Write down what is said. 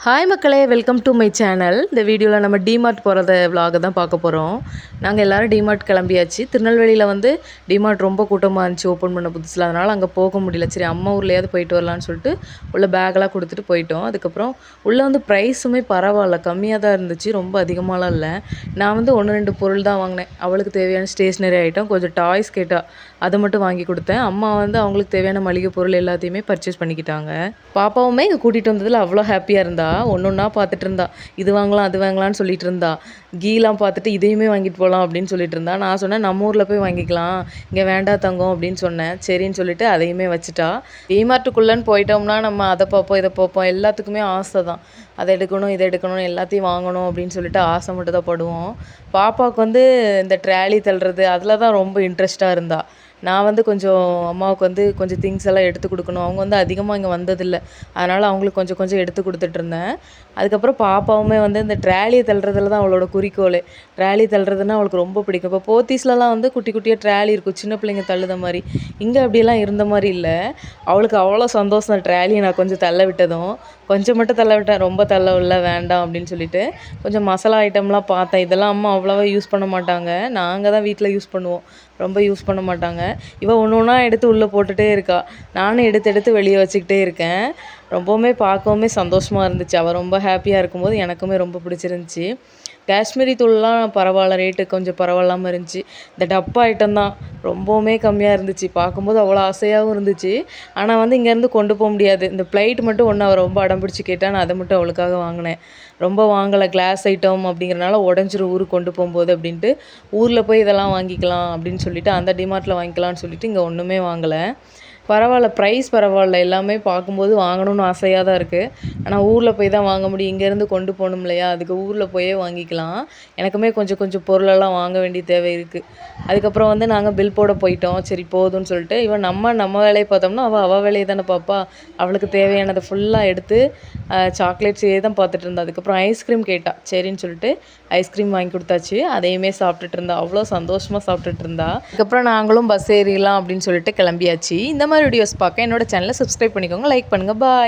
Hi மக்களே, welcome to my channel. இந்த வீடியோவில் நம்ம டிமார்ட் போகிறத விலாக தான் பார்க்க போகிறோம். நாங்கள் எல்லோரும் டிமார்ட் கிளம்பியாச்சு. திருநெல்வேலியில் வந்து டிமார்ட் ரொம்ப கூட்டமாக இருந்துச்சு ஓப்பன் பண்ண புதுசில். அதனால் அங்கே போக முடியல. சரி அம்மா ஊர்லேயாவது போயிட்டு வரலான்னு சொல்லிட்டு உள்ள பேக்கெலாம் கொடுத்துட்டு போயிட்டோம். அதுக்கப்புறம் உள்ளே வந்து ப்ரைஸுமே பரவாயில்ல, கம்மியாக தான் இருந்துச்சு, ரொம்ப அதிகமாகலாம் இல்லை. நான் வந்து 1-2 பொருள் தான் வாங்கினேன். அவளுக்கு தேவையான ஸ்டேஷ்னரி ஐட்டம், கொஞ்சம் டாய்ஸ் கேட்டால் அதை மட்டும் வாங்கி கொடுத்தேன். அம்மா வந்து அவங்களுக்கு தேவையான மளிகை பொருள் எல்லாத்தையுமே பர்ச்சேஸ் பண்ணிக்கிட்டாங்க. பாப்பாவுமே இங்கே கூட்டிகிட்டு வந்ததில் அவ்வளோ ஹாப்பியாக இருந்தா. ஒன்று ஒன்றா பார்த்துட்டு இருந்தா. இது வாங்கலாம் அது வாங்கலாம்னு சொல்லிட்டு இருந்தா. கீலாம் பார்த்துட்டு இதையுமே வாங்கிட்டு போகலாம் அப்படின்னு சொல்லிட்டு இருந்தா. நான் சொன்னேன் நம்ம ஊரில் போய் வாங்கிக்கலாம், இங்கே வேண்டாம் தங்கம் அப்படின்னு சொன்னேன். சரின்னு சொல்லிட்டு அதையுமே வச்சுட்டா. டிமார்ட்டுக்குள்ளேன்னு போயிட்டோம்னா நம்ம அதை பார்ப்போம் இதை பார்ப்போம், எல்லாத்துக்குமே ஆசை தான். அதை எடுக்கணும் இதை எடுக்கணும் எல்லாத்தையும் வாங்கணும் அப்படின்னு சொல்லிட்டு ஆசை மட்டும் தான் படுவோம். பாப்பாவுக்கு வந்து இந்த ட்ராலி தள்ளுறது அதில் தான் ரொம்ப இன்ட்ரெஸ்ட்டாக இருந்தா. நான் வந்து கொஞ்சம் அம்மாவுக்கு வந்து கொஞ்சம் திங்ஸ் எல்லாம் எடுத்து கொடுக்கணும். அவங்க வந்து அதிகமாக இங்கே வந்ததில்லை, அதனால் அவங்களுக்கு கொஞ்சம் கொஞ்சம் எடுத்து கொடுத்துட்ருந்தேன். அதுக்கப்புறம் பாப்பாவுமே வந்து இந்த ட்ராலியை தள்ளுறதுல தான் அவளோட குறிக்கோள். ட்ராலி தள்ளுறதுன்னா அவளுக்கு ரொம்ப பிடிக்கும். இப்போ போத்தீஸ்லலாம் வந்து குட்டி குட்டியாக ட்ராலி இருக்கும், சின்ன பிள்ளைங்க தள்ளுத மாதிரி. இங்கே அப்படியெல்லாம் இருந்த மாதிரி இல்லை. அவளுக்கு அவ்வளோ சந்தோஷம் ட்ராலியை நான் கொஞ்சம் தள்ள விட்டதும். கொஞ்சம் மட்டும் தள்ள விட்டேன், ரொம்ப தள்ள விடல, வேண்டாம் அப்படின்னு சொல்லிட்டு. கொஞ்சம் மசாலா ஐட்டம்லாம் பார்த்தேன். இதெல்லாம் அம்மா அவ்வளோவா யூஸ் பண்ண மாட்டாங்க, நாங்கள் தான் வீட்டில் யூஸ் பண்ணுவோம், ரொம்ப யூஸ் பண்ண மாட்டாங்க. இவள் ஒன்று ஒன்றா எடுத்து உள்ளே போட்டுகிட்டே இருக்கா. நானும் எடுத்து எடுத்து வெளியே வச்சுக்கிட்டே இருக்கேன். ரொம்பவுமே பார்க்கவுமே சந்தோஷமாக இருந்துச்சு. அவள் ரொம்ப ஹாப்பியாக இருக்கும்போது எனக்குமே ரொம்ப பிடிச்சிருந்துச்சி. காஷ்மீரி தூள்லாம் பரவாயில்ல, ரேட்டு கொஞ்சம் பரவாயில்லாமல் இருந்துச்சு. இந்த டப்பா ஐட்டம் தான் ரொம்பவுமே கம்மியாக இருந்துச்சு. பார்க்கும்போது அவ்வளோ ஆசையாகவும் இருந்துச்சு. ஆனால் வந்து இங்கேருந்து கொண்டு போக முடியாது. இந்த ப்ளைட் மட்டும் ஒன்று அவள் ரொம்ப அடம் பிடிச்சி கேட்டா, நான் அதை மட்டும் அவளுக்காக வாங்கினேன். ரொம்ப வாங்கலை, கிளாஸ் ஐட்டம் அப்படிங்கிறனால உடஞ்சிரும் ஊருக்கு கொண்டு போகும்போது அப்படின்ட்டு. ஊரில் போய் இதெல்லாம் வாங்கிக்கலாம் அப்படின்னு சொல்லிட்டு அந்த டிமார்ட்டில் வாங்கிக்கலாம்னு சொல்லிட்டு இங்கே ஒன்றுமே வாங்கலை. பரவாயில்ல, ப்ரைஸ் பரவாயில்ல, எல்லாமே பார்க்கும்போது வாங்கணும்னு ஆசையாக தான் இருக்குது. ஆனால் ஊரில் போய் தான் வாங்க முடியும், இங்கேருந்து கொண்டு போகணும் இல்லையா, அதுக்கு ஊரில் போயே வாங்கிக்கலாம். எனக்குமே கொஞ்சம் கொஞ்சம் பொருளெல்லாம் வாங்க வேண்டிய தேவை இருக்குது. அதுக்கப்புறம் வந்து நாங்கள் பில் போட போயிட்டோம். சரி போதும்னு சொல்லிட்டு இவன் நம்ம வேலையை பார்த்தோம்னா அவள் வேலையை தானே பார்ப்பா. அவளுக்கு தேவையானதை ஃபுல்லாக எடுத்து சாக்லேட்ஸே தான் பார்த்துட்டு இருந்தா. அதுக்கப்புறம் ஐஸ்கிரீம் கேட்டா, சரின்னு சொல்லிட்டு ஐஸ்கிரீம் வாங்கி கொடுத்தாச்சு. அதையுமே சாப்பிட்டுட்டு இருந்தா, அவ்வளோ சந்தோஷமாக சாப்பிட்டுட்டு இருந்தா. அதுக்கப்புறம் நாங்களும் பஸ் ஏறிடலாம் அப்படின்னு சொல்லிட்டு கிளம்பியாச்சு. இந்த மாதிரி வீடியோஸ் பார்க்க என்னோட சேனலை சப்ஸ்கிரைப் பண்ணிக்கோங்க, லைக் பண்ணுங்கள், பாய்.